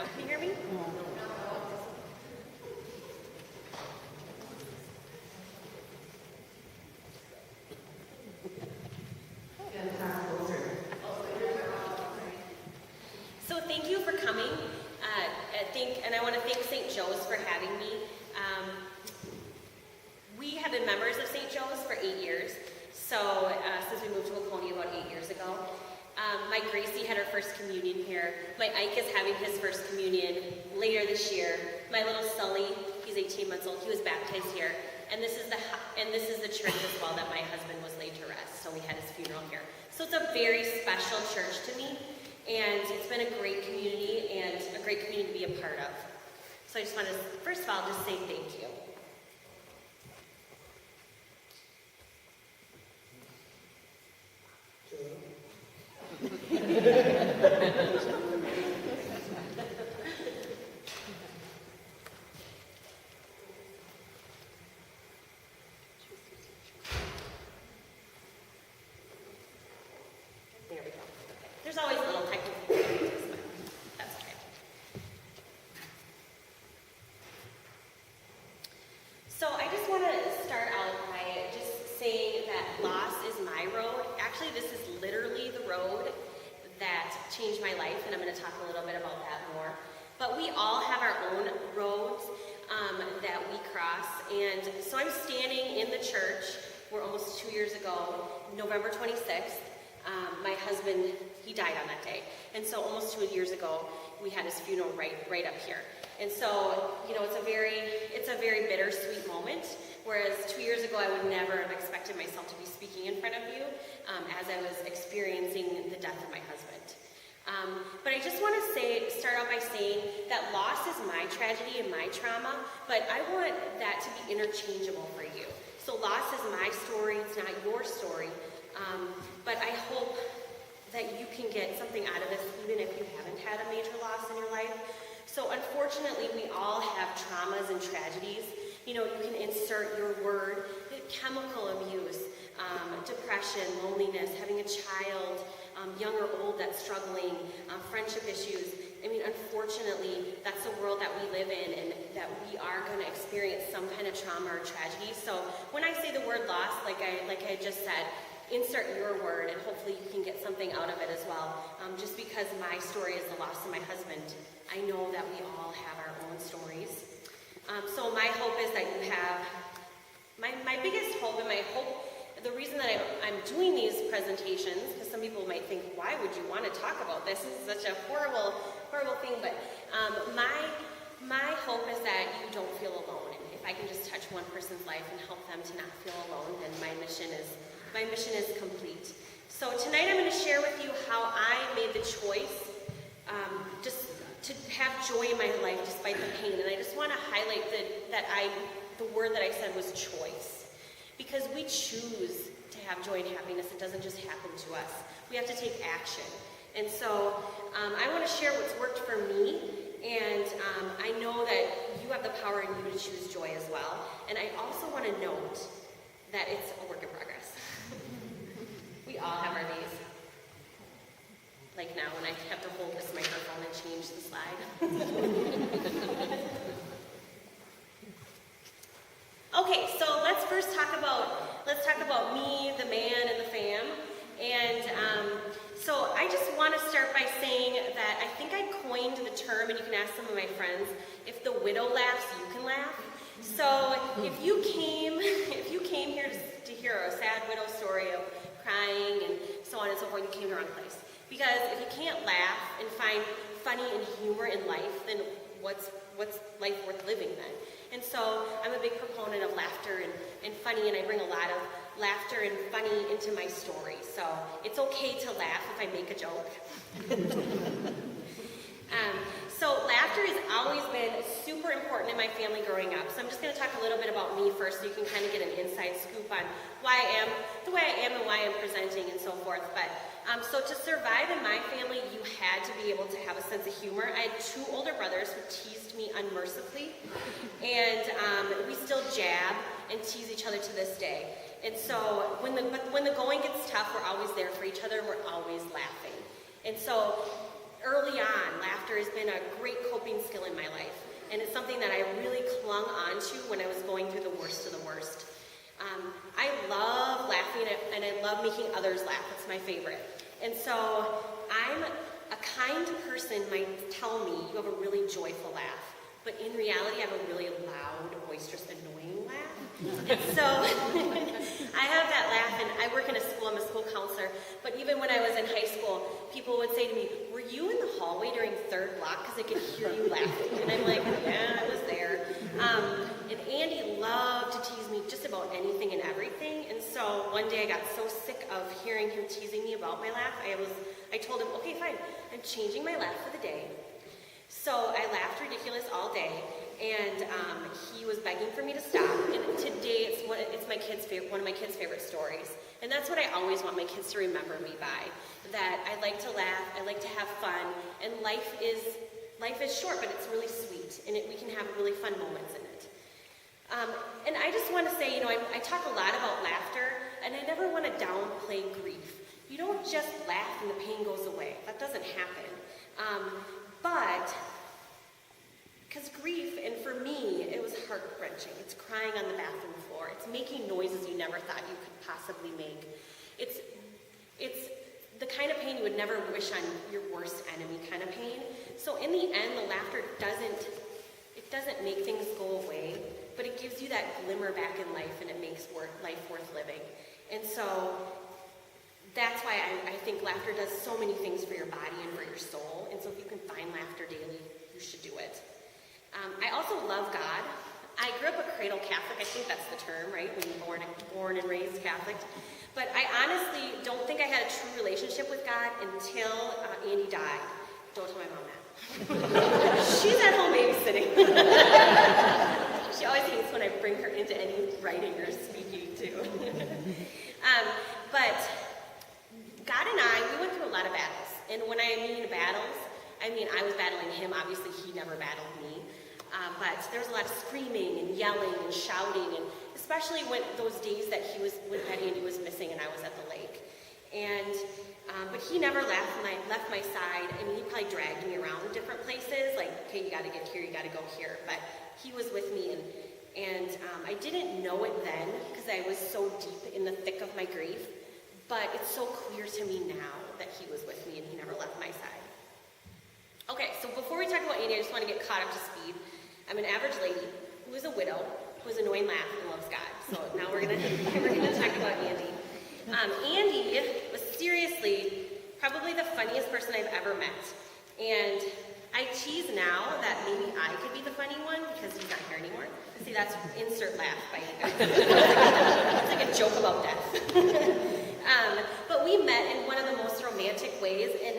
now. Can you hear me? So thank you for coming. And I want to thank St. Joe's for having me. We have been members of St. Joe's for 8 years. So since we moved to Waconia about 8 years ago. My Gracie had her first communion here. My Ike is having his first communion later this year. My little Sully, he's 18 months old, he was baptized here. And this is the church as well that my husband was laid to rest. So we had his funeral here. So it's a very special church to me. And it's been a great community and a great community to be a part of. So I just want to, first of all, just say thank you. There we go. There's always a little technical difficulties, but that's okay. So I just want to start out by just saying that loss is my road. Actually, this is literally the road that changed my life, and I'm going to talk a little bit about that more. But we all have our own roads that we cross, and so I'm standing in the church where almost 2 years ago, November 26th, my husband, he died on that day. And so almost 2 years ago, we had his funeral right up here. And so, you know, it's a very bittersweet moment. Whereas 2 years ago, I would never have expected myself to be speaking in front of you as I was experiencing the death of my husband. But I just want to start out by saying that loss is my tragedy and my trauma, but I want that to be interchangeable for you. So loss is my story, it's not your story, but I hope that you can get something out of this even if you haven't had a major loss in your life. So unfortunately, we all have traumas and tragedies. You know, you can insert your word, chemical abuse, depression, loneliness, having a child, young or old that's struggling, friendship issues. I mean, unfortunately, that's the world that we live in, and that we are going to experience some kind of trauma or tragedy. So when I say the word loss, like I just said, insert your word, and hopefully you can get something out of it as well. Just because my story is the loss of my husband, I know that we all have our own stories. So my hope is that you have, my biggest hope and my hope, the reason that I'm doing these presentations, because some people might think, why would you want to talk about this? This is such a horrible thing, but my hope is that you don't feel alone. And if I can just touch one person's life and help them to not feel alone, then my mission is complete. So tonight I'm going to share with you how I made the choice just to have joy in my life despite the pain. And I just want to highlight the word that I said was choice. Because we choose to have joy and happiness. It doesn't just happen to us. We have to take action. And so I want to share what's worked for me. And I know that you have the power in you to choose joy as well. And I also want to note that it's a work in progress. We all have our days. Like now when I have to hold this microphone and change the slide. Okay, so let's first talk about me, the man, and the fam. And so I just want to start by saying that I think I coined the term, and you can ask some of my friends, if the widow laughs, you can laugh. So if you came here to hear a sad widow story of crying and so on and so forth, you came to the wrong place. Because if you can't laugh and find funny and humor in life, then what's life worth living then? And so I'm a big proponent of laughter and funny, and I bring a lot of laughter and funny into my story. So it's okay to laugh if I make a joke. So laughter has always been super important in my family growing up. So I'm just going to talk a little bit about me first so you can kind of get an inside scoop on why I am the way I am and why I'm presenting and so forth. But so to survive in my family, you had to be able to have a sense of humor. I had 2 older brothers who teased me unmercifully, and we still jab and tease each other to this day. And so when the going gets tough, we're always there for each other, and we're always laughing. And so early on, laughter has been a great coping skill in my life. And it's something that I really clung on to when I was going through the worst of the worst. I love laughing and I love making others laugh. It's my favorite. And so I'm a kind person might tell me you have a really joyful laugh. But in reality, I have a really loud, boisterous, annoying laugh. And so I have that laugh, and I work in a school. I'm a school counselor. But even when I was in high school, people would say to me, "Were you in the hallway during third block? Because I could hear you laughing." And I'm like, "Yeah, I was there." And Andy loved to tease me just about anything and everything. And so one day I got so sick of hearing him teasing me about my laugh, I told him, "Okay, fine. I'm changing my laugh for the day." So I laughed ridiculous all day, and he was begging for me to stop. And today it's one of my kids' favorite stories. And that's what I always want my kids to remember me by, that I like to laugh, I like to have fun, and life is short, but it's really sweet, and we can have really fun moments in it. And I just want to say, I talk a lot about laughter, and I never want to downplay grief. You don't just laugh and the pain goes away. That doesn't happen. But, because grief, and for me, it was heart-wrenching. It's crying on the bathroom floor. It's making noises you never thought you could possibly make. It's the kind of pain you would never wish on your worst enemy kind of pain. So in the end, the laughter doesn't make things go away, but it gives you that glimmer back in life, and it makes life worth living. And so that's why I think laughter does so many things for your body and for your soul. And so if you can find laughter daily, you should do it. I also love God. I grew up a cradle Catholic. I think that's the term, right? When you're born and raised Catholic. But I honestly don't think I had a true relationship with God until Andy died. Don't tell my mom that. She's at home babysitting. She always hates when I bring her into any writing or speaking too. But God and we went through a lot of battles. And when I mean battles, I mean I was battling him. Obviously, he never battled me. But there was a lot of screaming and yelling and shouting, and especially when those days that Andy was missing and I was at the lake. And but he never left my side. I mean, he probably dragged me around different places, like, okay, you got to get here, you got to go here. But he was with me, and I didn't know it then because I was so deep in the thick of my grief. But it's so clear to me now that he was with me and he never left my side. Okay, so before we talk about Andy, I just want to get caught up to speed. I'm an average lady who is a widow, who has an annoying laugh and loves God. So now we're gonna talk about Andy. Andy was seriously probably the funniest person I've ever met. And I tease now that maybe I could be the funny one because he's not here anymore. See, that's insert laugh by you guys. It's like a joke about death. But we met in one of the most romantic ways, and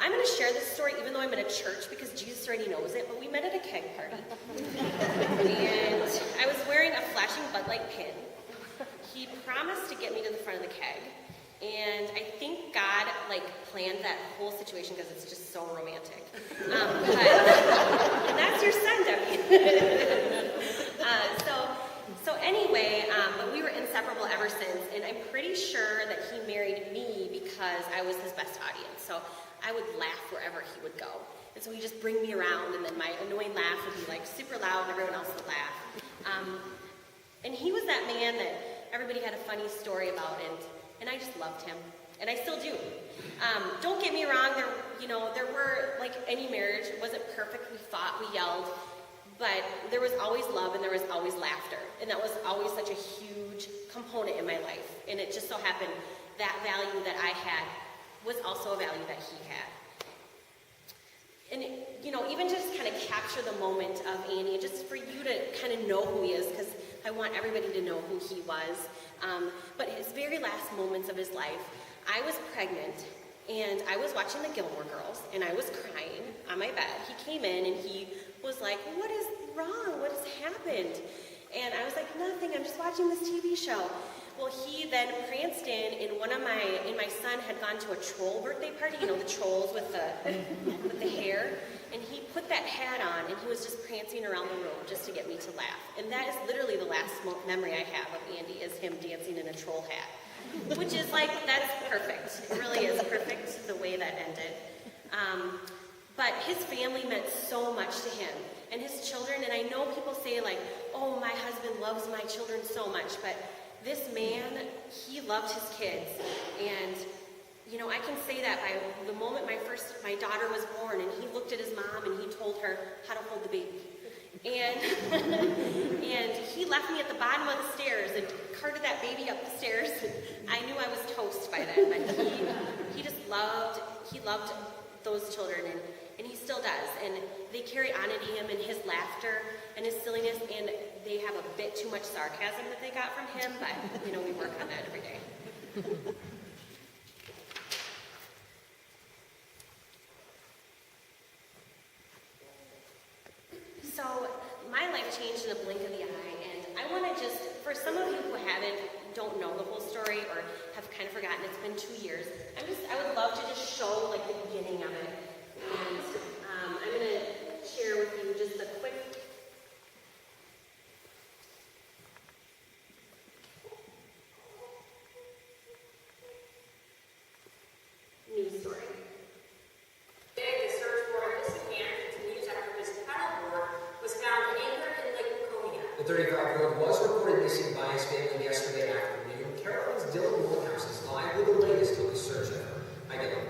I'm going to share this story even though I'm in a church because Jesus already knows it, but we met at a keg party. And I was wearing a flashing Bud Light pin. He promised to get me to the front of the keg, and I think God planned that whole situation because it's just so romantic. And that's your son, Debbie. So anyway, but we were inseparable ever since, and I'm pretty sure that he married me because I was his best audience. So I would laugh wherever he would go. And so he'd just bring me around, and then my annoying laugh would be super loud, and everyone else would laugh. And he was that man that everybody had a funny story about, and I just loved him. And I still do. Don't get me wrong, there were, like any marriage, it wasn't perfect. We fought, we yelled. But there was always love and there was always laughter. And that was always such a huge component in my life. And it just so happened that value that I had was also a value that he had. And, even just kind of capture the moment of Andy, just for you to kind of know who he is, because I want everybody to know who he was. But his very last moments of his life, I was pregnant, and I was watching the Gilmore Girls, and I was crying on my bed. He came in, and he was like, "What is wrong? What has happened?" And I was like, "Nothing, I'm just watching this TV show." Well, he then pranced in, and my son had gone to a troll birthday party, the trolls with the hair, and he put that hat on, and he was just prancing around the room just to get me to laugh. And that is literally the last memory I have of Andy, is him dancing in a troll hat, which is that's perfect. It really is perfect the way that ended. But his family meant so much to him, and his children, and I know people say like, oh, my husband loves my children so much, but this man, he loved his kids. And you know, I can say that by the moment my daughter was born, and he looked at his mom and he told her how to hold the baby. And and he left me at the bottom of the stairs and carted that baby up the stairs. I knew I was toast by then, but he just loved those children, and he still does. And they carry on at him and his laughter and his silliness, and they have a bit too much sarcasm that they got from him, but you know, we work on that every day. So my life changed in a blink of the eye, and I want to just, for some of you who don't know the whole story or have kind of forgotten, it's been 2 years, I would love to just show like the beginning of it. And I'm going to share with you just a quick news story. The 35-year-old was reported missing by his family yesterday afternoon. Carolyn's Dylan Woodhouse is live with the latest on the search effort. Hi, Dylan.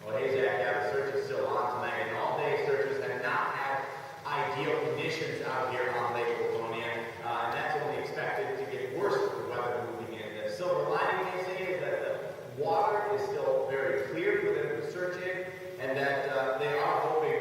Well, hey, Zach, yeah, the search is still on tonight, and all-day searches have not had ideal conditions out here on Lake Laconia, and that's only expected to get worse with the weather moving in. The silver lining, they say, is that the water is still very clear for them to search in, and that they are hoping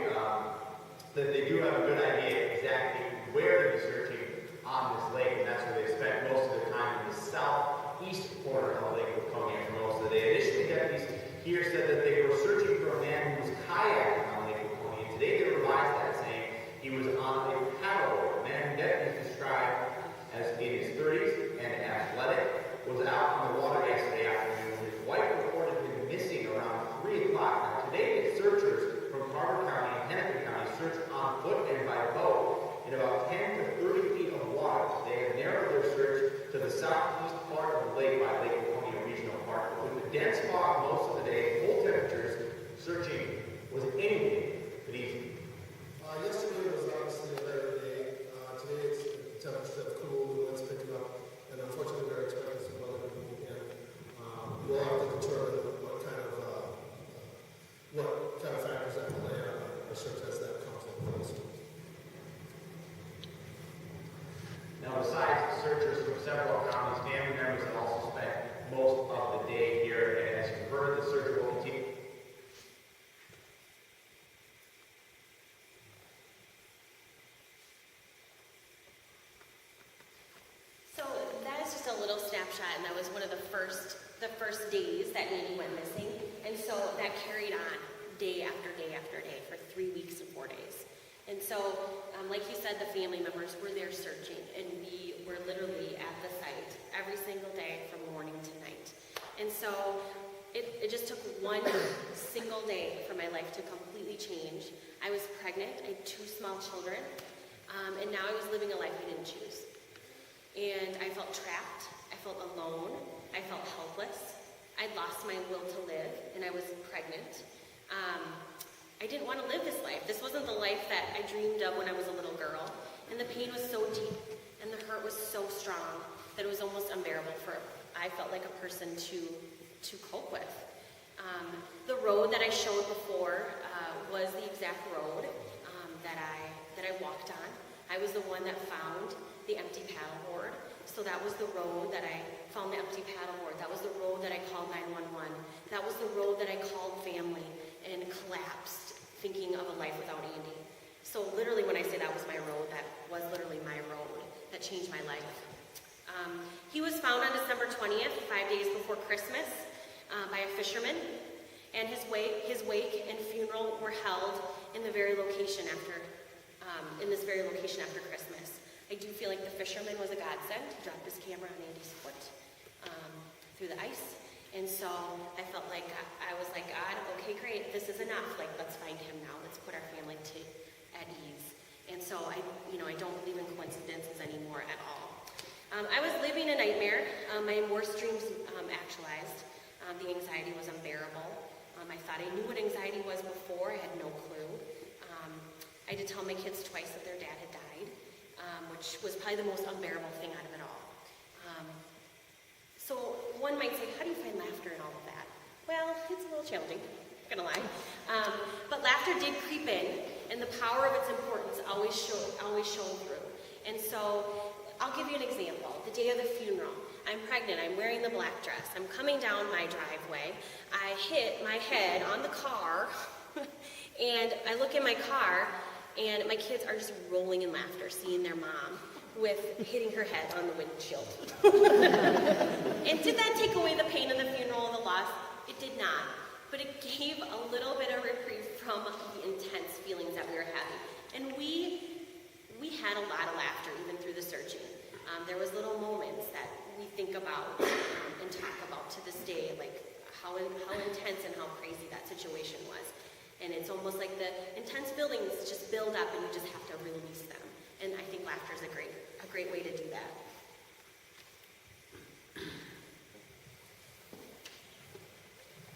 that they do have a good idea exactly where to be searching on this lake, and that's where they spent most of their time in the southeast corner of Lake Laconia for most of the day. Initially, deputies here said that they were searching for a man who was kayaking on Lake Laconia. Today, they revised that, saying he was on a paddleboard. The man deputies described as in his 30s and athletic was out on the water yesterday afternoon. His wife reported him missing around 3 o'clock. Now, today, the searchers from Carver County and Hennepin County searched on foot and by boat in about 10 to 30 feet of water. They have narrowed their search to the southeast part of the lake by Lake Laconia Regional Park. But with the dense fog most of the day, cold temperatures, searching was anything but easy. Yesterday was obviously a better day. Today the temperatures have cooled, the wind's picking up, and unfortunately we're expecting some weather to move again. We'll have to determine what kind of factors that play on our search as that comes in place. Now, besides searchers from several counties, family members have also spent most of the day here, and as you've heard, the search will continue. So that is just a little snapshot, and that was one of the first days that Nanny went missing, and so that carried on day after day after day for 3 weeks and 4 days. And so, like you said, the family members were there searching, and we were literally at the site every single day from morning to night. And so it just took one single day for my life to completely change. I was pregnant, I had 2 small children, and now I was living a life I didn't choose. And I felt trapped, I felt alone, I felt helpless. I'd lost my will to live, and I was pregnant. I didn't want to live this life. This wasn't the life that I dreamed of when I was a little girl. And the pain was so deep, and the hurt was so strong that it was almost unbearable I felt like a person to cope with. The road that I showed before was the exact road that I walked on. I was the one that found the empty paddleboard. So that was the road that I found the empty paddleboard. That was the road that I called 911. That was the road that I called family and collapsed, thinking of a life without Andy. So literally when I say that was my road, that was literally my road that changed my life. He was found on December 20th, 5 days before Christmas, by a fisherman, and his wake and funeral were held in this very location after Christmas. I do feel like the fisherman was a godsend. He dropped his camera on Andy's foot through the ice. And so I felt like, I was like, God, okay, great, this is enough. Like, let's find him now. Let's put our family at ease. And so I don't believe in coincidences anymore at all. I was living a nightmare. My worst dreams actualized. The anxiety was unbearable. I thought I knew what anxiety was before. I had no clue. I had to tell my kids twice that their dad had died, which was probably the most unbearable thing out of it all. So one might say, how do you find laughter in all of that? Well, it's a little challenging, not gonna lie. But laughter did creep in, and the power of its importance always shone through. And so I'll give you an example. The day of the funeral, I'm pregnant, I'm wearing the black dress, I'm coming down my driveway, I hit my head on the car, and I look in my car, and my kids are just rolling in laughter, seeing their mom with hitting her head on the windshield. And did that take away the pain of the funeral, the loss? It did not. But it gave a little bit of reprieve from the intense feelings that we were having. And we had a lot of laughter even through the searching. There was little moments that we think about and talk about to this day, like how intense and how crazy that situation was. And it's almost like the intense feelings just build up and you just have to release them. And I think laughter is a great way to do that.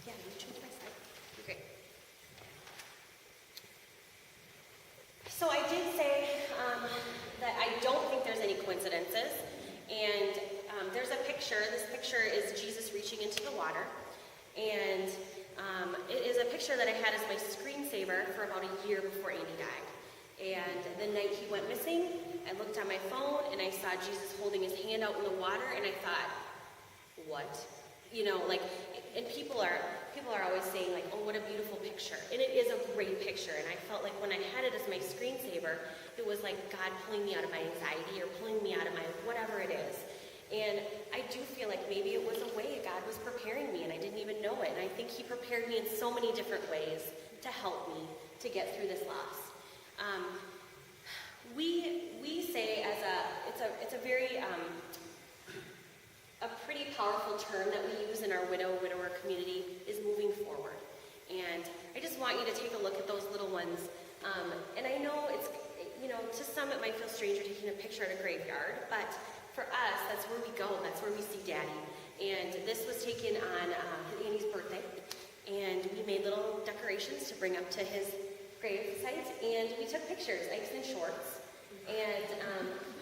Yeah, you change my slide. Great. So I did say that I don't think there's any coincidences. And there's a picture. This picture is Jesus reaching into the water. And it is a picture that I had as my screensaver for about a year before Andy died. And the night he went missing, I looked on my phone and I saw Jesus holding his hand out in the water, and I thought, what? You know, like, and people are always saying, like, oh, what a beautiful picture. And it is a great picture. And I felt like when I had it as my screensaver, it was like God pulling me out of my anxiety or pulling me out of my whatever it is. And I do feel like maybe it was a way God was preparing me and I didn't even know it. And I think he prepared me in so many different ways to help me to get through this loss. We say it's a very a pretty powerful term that we use in our widower community is moving forward. And I just want you to take a look at those little ones. And I know it's, you know, to some it might feel strange or taking a picture at a graveyard, but for us, that's where we go. That's where we see Daddy. And this was taken on Annie's birthday. And we made little decorations to bring up to his grave site. And we took pictures, Ike's in shorts. And,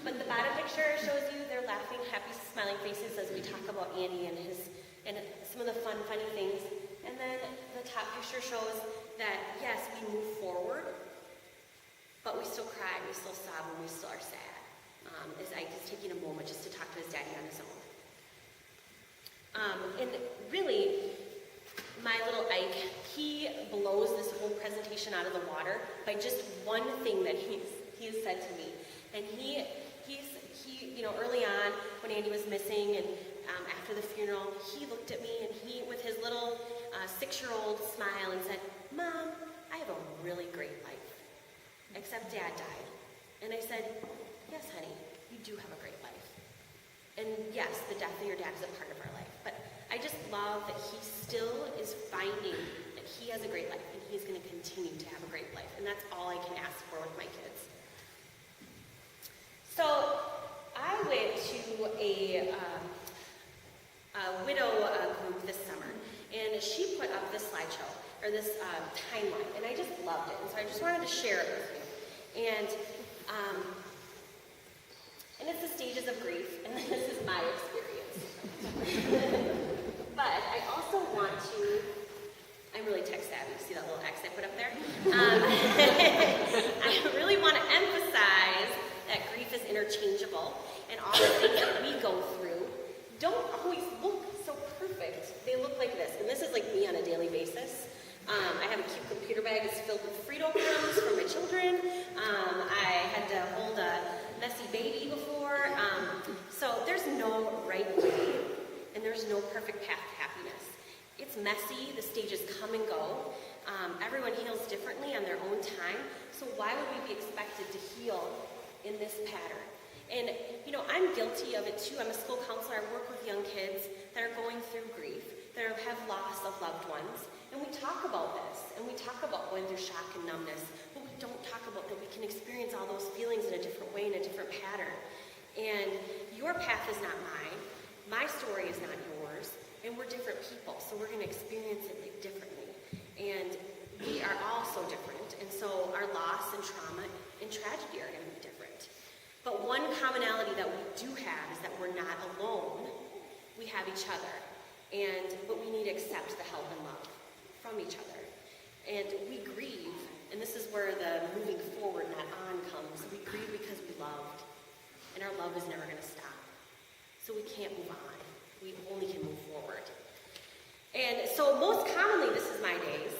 but the bottom picture shows you their laughing, happy, smiling faces as we talk about Andy and some of the funny things. And then the top picture shows that, yes, we move forward, but we still cry, we still sob, and we still are sad. As Ike is taking a moment just to talk to his daddy on his own. And really, my little Ike, he blows this whole presentation out of the water by just one thing that he has said to me. And he, you know, early on when Andy was missing and after the funeral, he looked at me and he, with his little 6-year-old smile, and said, "Mom, I have a really great life, except Dad died." And I said, "Yes, honey, you do have a great life. And yes, the death of your dad is a part of our life. But I just love that he still is finding that he has a great life and he's going to continue to have a great life. And that's all I can ask for with my kids." So I went to a widow group this summer, and she put up this slideshow, or this timeline, and I just loved it. And so I just wanted to share it with you. And it's the stages of grief, and this is my experience. But I also want to, I'm really tech savvy, see that little X I put up there? I really want to emphasize that grief is interchangeable, and all the things that we go through don't always look so perfect. They look like this, and this is like me on a daily basis. I have a cute computer bag that's filled with Frito crumbs for my children. I had to hold a messy baby before. So there's no right way, and there's no perfect path to happiness. It's messy, the stages come and go. Everyone heals differently on their own time, so why would we be expected to heal in this pattern? And, you know, I'm guilty of it too. I'm a school counselor. I work with young kids that are going through grief, that have loss of loved ones. And we talk about this, and we talk about going through shock and numbness, but we don't talk about that we can experience all those feelings in a different way, in a different pattern. And your path is not mine, my story is not yours, and we're different people, so we're going to experience it like differently. And we are all so different, and so our loss and trauma and tragedy are going to be different. But one commonality that we do have is that we're not alone. We have each other, but we need to accept the help and love from each other. And we grieve, and this is where the moving forward, not on, comes. We grieve because we loved, and our love is never going to stop. So we can't move on. We only can move forward. And so most commonly, this is my days.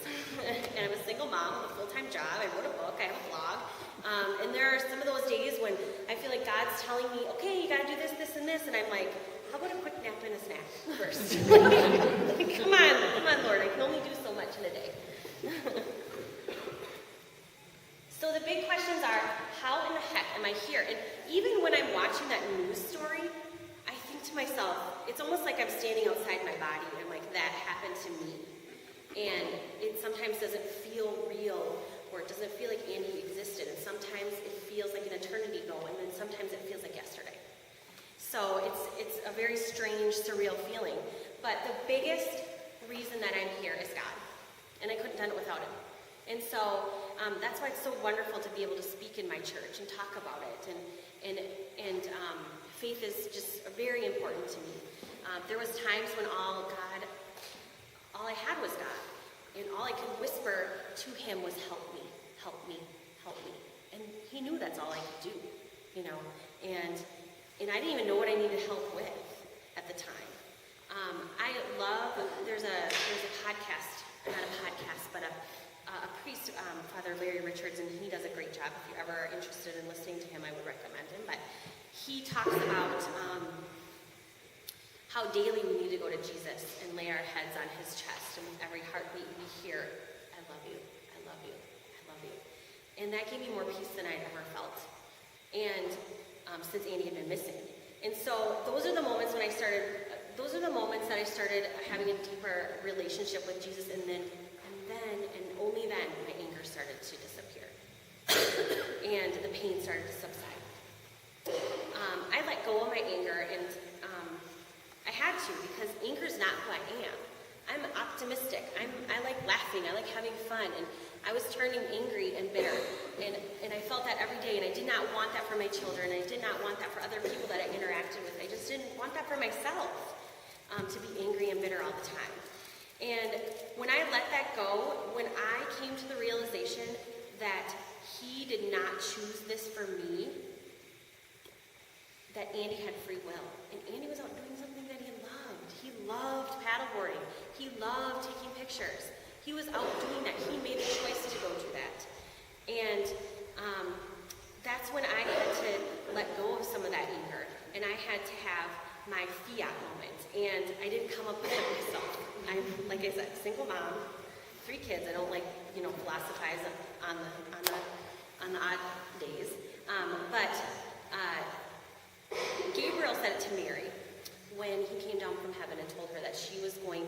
And I'm a single mom with a full-time job. I wrote a book. I have a blog. And there are some of those days when I feel like God's telling me, okay, you got to do this, this, and this. And I'm like, how about a quick nap and a snack first? Come on, Lord. I can only do so much in a day. So the big questions are, how in the heck am I here? And even when I'm watching that news story, I think to myself, it's almost like I'm standing outside my body and I'm like, that happened to me. And it sometimes doesn't feel real, or it doesn't feel like Andy existed. And sometimes it feels like an eternity ago, and then sometimes it feels like yesterday. So it's a very strange, surreal feeling. But the biggest reason that I'm here is God. And I couldn't have done it without him. And so that's why it's so wonderful to be able to speak in my church and talk about it. And faith is just very important to me. There was times when all I had was God. And all I could whisper to him was, help me, help me, help me. And he knew that's all I could do, you know. And I didn't even know what I needed help with at the time. There's a podcast, not a podcast, but a priest, Father Larry Richards, and he does a great job. If you're ever interested in listening to him, I would recommend him. But he talks about how daily we need to go to Jesus and lay our heads on his chest, and with every heartbeat we hear, I love you, I love you, I love you. And that gave me more peace than I'd ever felt. And since Andy had been missing. And so those are the moments that I started having a deeper relationship with Jesus, and only then my anger started to disappear. And the pain started to subside. I let go of my anger, and I had to, because anger is not who I am. I'm optimistic. I like laughing. I like having fun. And I was turning angry and bitter. And I felt that every day. And I did not want that for my children. I did not want that for other people that I interacted with. I just didn't want that for myself, to be angry and bitter all the time. And when I let that go, when I came to the realization that he did not choose this for me, that Andy had free will. And Andy was out doing something that he loved. He loved paddleboarding. He loved taking pictures. He was out doing that. He made the choice to go do that. And that's when I had to let go of some of that anger. And I had to have my fiat moment. And I didn't come up with it myself. I'm, like I said, single mom, 3 kids. I don't philosophize on the odd days. But Gabriel said it to Mary when he came down from heaven and told her that she was going to